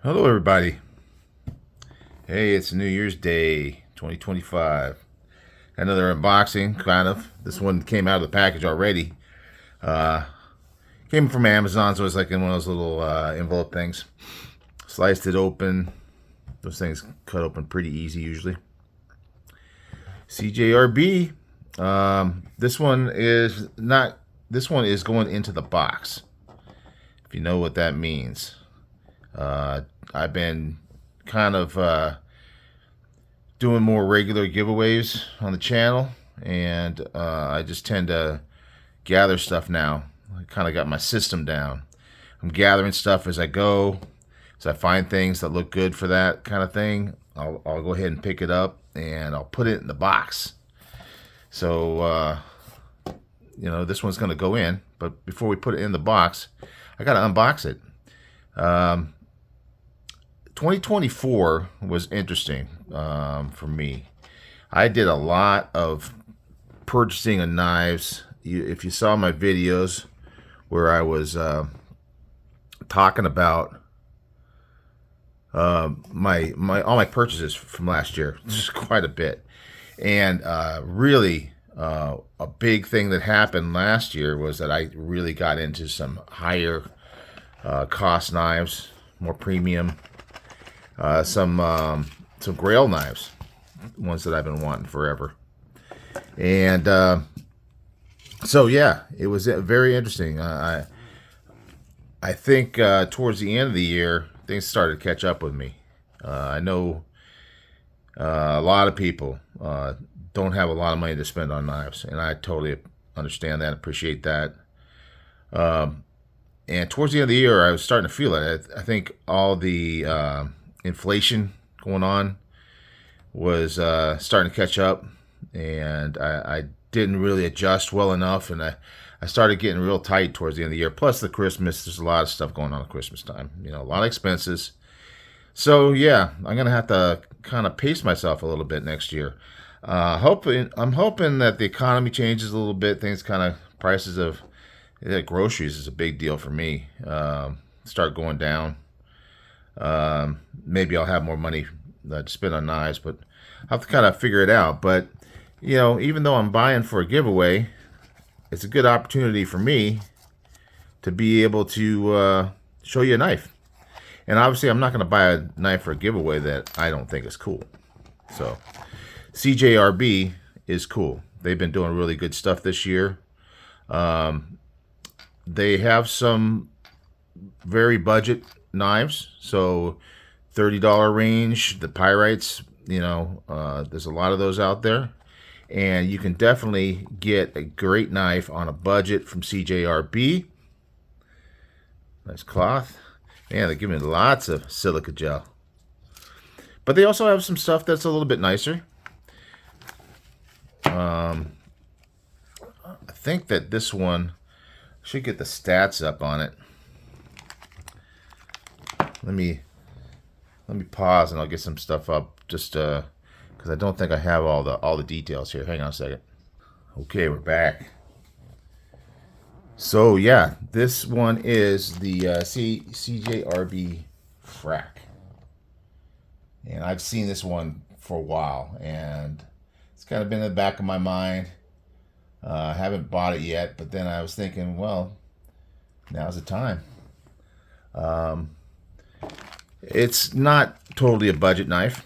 Hello, everybody. Hey, it's New Year's Day 2025. Another unboxing, kind of. This one came out of the package already. Uh, Came from Amazon, so it's like in one of those little envelope things. Sliced it open. Those things cut open pretty easy usually. CJRB. This one is not. This one is going into the box. If you know what that means. I've been kind of doing more regular giveaways on the channel, and I just tend to gather stuff now. I kind of got my system down. I'm gathering stuff as I go. As I find things that look good for that kind of thing, I'll go ahead and pick it up and I'll put it in the box. So, this one's going to go in, but before we put it in the box, I got to unbox it. 2024 was interesting for me. I did a lot of purchasing of knives. If you saw my videos where I was talking about my all my purchases from last year, just quite a bit, and really a big thing that happened last year was that I really got into some higher cost knives, more premium. Some Grail knives, ones that I've been wanting forever, and so yeah, it was very interesting. I think towards the end of the year, things started to catch up with me. I know a lot of people don't have a lot of money to spend on knives, and I totally understand that, appreciate that. And towards the end of the year, I was starting to feel it. I think all the inflation going on was starting to catch up, and I didn't really adjust well enough, and I started getting real tight towards the end of the year. Plus the Christmas, there's a lot of stuff going on at Christmas time, a lot of expenses. So yeah, I'm gonna have to kind of pace myself a little bit next year. I'm hoping that the economy changes a little bit. Things kind of prices of groceries is a big deal for me. Start going down. Maybe I'll have more money to spend on knives, but I'll have to kind of figure it out. But even though I'm buying for a giveaway, it's a good opportunity for me to be able to show you a knife. And obviously, I'm not going to buy a knife for a giveaway that I don't think is cool. So, CJRB is cool. They've been doing really good stuff this year. They have some very budget knives, so $30 range. The Pyrites, there's a lot of those out there, and you can definitely get a great knife on a budget from CJRB. Nice cloth. Man, they give me lots of silica gel, but they also have some stuff that's a little bit nicer. I think that this one should get the stats up on it. Let me pause and I'll get some stuff up, just because I don't think I have all the details here. Hang on a second. Okay, we're back. So yeah, this one is the CJRB Frack, and I've seen this one for a while, and it's kind of been in the back of my mind. I haven't bought it yet, but then I was thinking, well, now's the time. It's not totally a budget knife,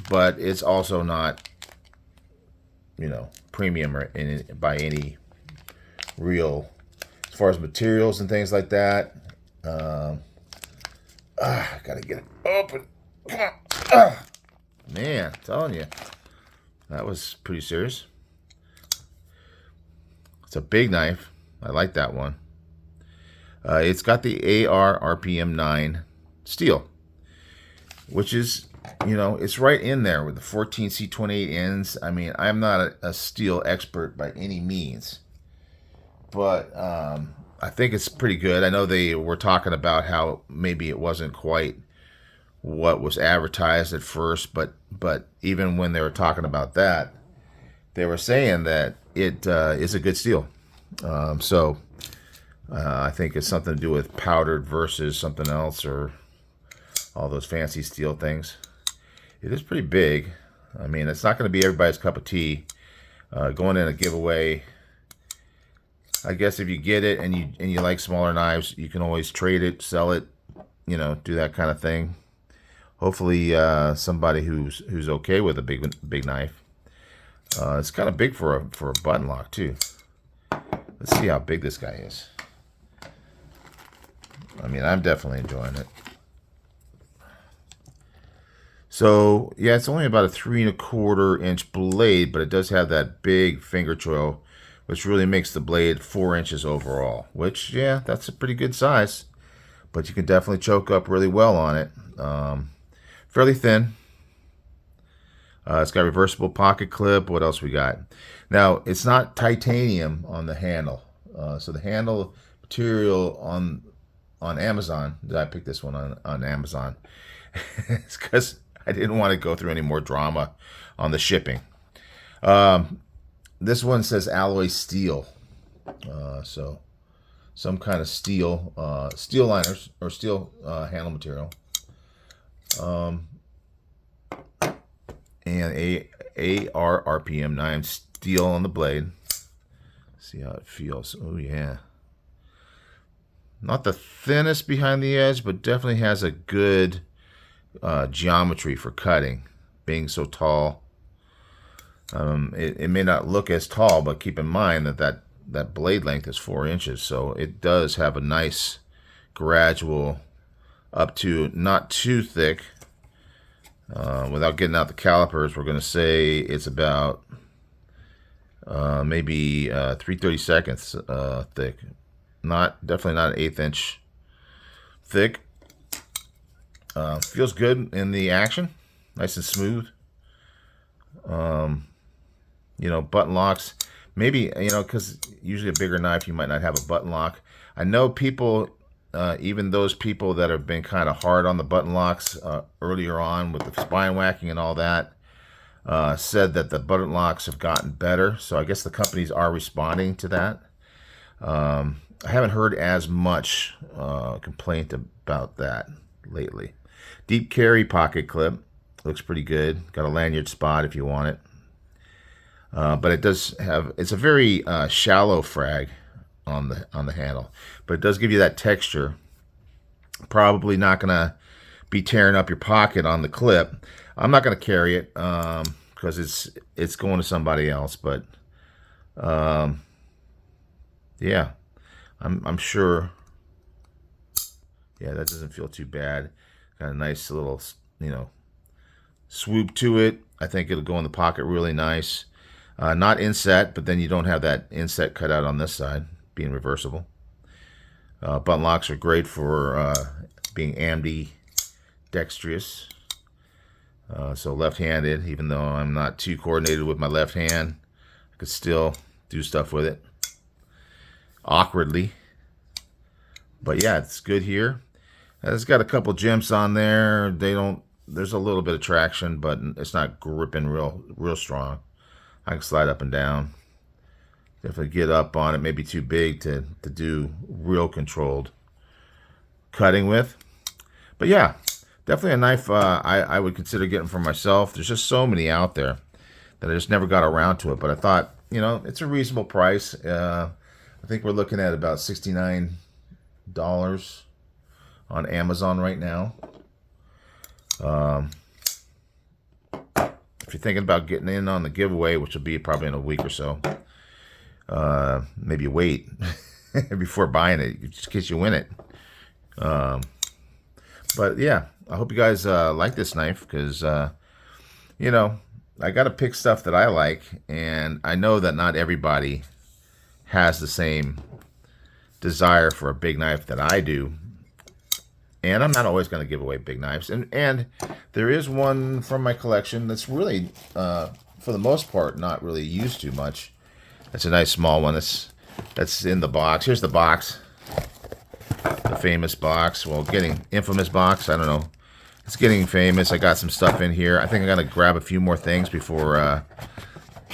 but it's also not, premium or by any real, as far as materials and things like that. I gotta get it open. Come on. Man, I'm telling you, that was pretty serious. It's a big knife. I like that one. It's got the AR RPM 9 steel, which is, it's right in there with the 14C28 ends. I mean, I'm not a steel expert by any means, but I think it's pretty good. I know they were talking about how maybe it wasn't quite what was advertised at first, but even when they were talking about that, they were saying that it is a good steel. So I think it's something to do with powdered versus something else, or all those fancy steel things. It is pretty big. I mean, it's not going to be everybody's cup of tea. Going in a giveaway, I guess if you get it and you like smaller knives, you can always trade it, sell it, you know, do that kind of thing. Hopefully, somebody who's okay with a big knife. It's kind of big for a button lock too. Let's see how big this guy is. I mean, I'm definitely enjoying it. So yeah, it's only about a 3 1/4 inch blade, but it does have that big finger choil, which really makes the blade 4 inches overall. Which, yeah, that's a pretty good size, but you can definitely choke up really well on it. Fairly thin. It's got reversible pocket clip. What else we got? Now, it's not titanium on the handle. So the handle material on Amazon, did I pick this one on Amazon? It's because I didn't want to go through any more drama on the shipping. This one says alloy steel. So some kind of steel liners or steel handle material. And AR RPM 9 steel on the blade. See how it feels. Oh yeah. Not the thinnest behind the edge, but definitely has a good geometry for cutting, being so tall. It may not look as tall, but keep in mind that blade length is 4 inches, so it does have a nice gradual up to not too thick. Without getting out the calipers, we're going to say it's about maybe 3/32 thick. Definitely not an 1/8 inch thick. Feels good in the action, nice and smooth. You know, button locks, maybe, you know, because usually a bigger knife you might not have a button lock. I know people, even those people that have been kind of hard on the button locks earlier on with the spine whacking and all that, said that the button locks have gotten better. So I guess the companies are responding to that. I haven't heard as much complaint about that lately. Deep carry pocket clip looks pretty good. Got a lanyard spot if you want it. But it does have, it's a very shallow frag on the handle, but it does give you that texture. Probably not gonna be tearing up your pocket on the clip. I'm not gonna carry it because it's going to somebody else, but yeah, I'm sure. Yeah, that doesn't feel too bad. Got a nice little, you know, swoop to it. I think it'll go in the pocket really nice. Not inset, but then you don't have that inset cut out on this side, being reversible. Button locks are great for being ambidextrous. So left-handed, even though I'm not too coordinated with my left hand, I could still do stuff with it. Awkwardly. But yeah, it's good here. It's got a couple jimps on there. There's a little bit of traction, but it's not gripping real strong. I can slide up and down. Definitely get up on it. Maybe too big to do real controlled cutting with. But yeah, definitely a knife I would consider getting for myself. There's just so many out there that I just never got around to it. But I thought, you know, it's a reasonable price. I think we're looking at about $69 on Amazon right now. If you're thinking about getting in on the giveaway, which will be probably in a week or so, maybe wait before buying it, just in case you win it. But yeah, I hope you guys like this knife, because you know, I got to pick stuff that I like, and I know that not everybody has the same desire for a big knife that I do. And I'm not always going to give away big knives. And there is one from my collection that's really, for the most part, not really used too much. That's a nice small one. That's in the box. Here's the box. The famous box. Well, getting infamous box. I don't know. It's getting famous. I got some stuff in here. I think I'm going to grab a few more things before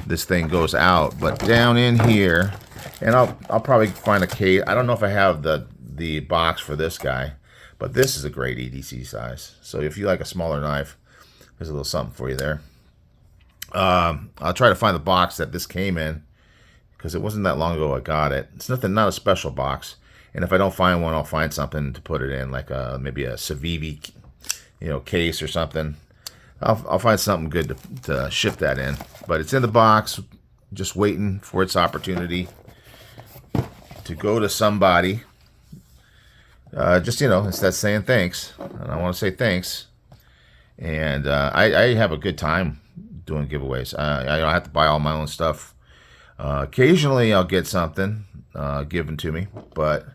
this thing goes out. But down in here, and I'll probably find a case. I don't know if I have the box for this guy. But this is a great EDC size. So if you like a smaller knife, there's a little something for you there. I'll try to find the box that this came in, because it wasn't that long ago I got it. It's not a special box. And if I don't find one, I'll find something to put it in, like maybe a Civivi, case or something. I'll find something good to ship that in. But it's in the box, just waiting for its opportunity to go to somebody. Instead of saying thanks, and I want to say thanks. And I have a good time doing giveaways. I don't have to buy all my own stuff. Occasionally I'll get something given to me, but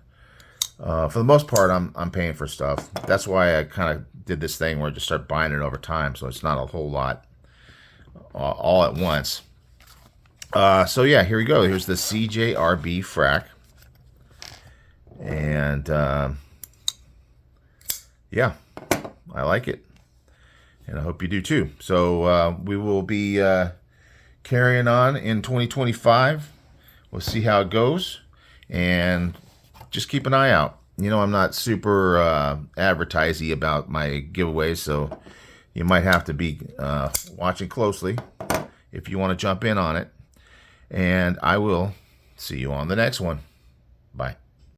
for the most part I'm paying for stuff. That's why I kind of did this thing where I just start buying it over time, so it's not a whole lot all at once. So yeah, here we go. Here's the CJRB Frac. And yeah, I like it. And I hope you do too. So we will be carrying on in 2025. We'll see how it goes. And just keep an eye out. I'm not super advertisey about my giveaways, so you might have to be watching closely if you want to jump in on it. And I will see you on the next one. Bye.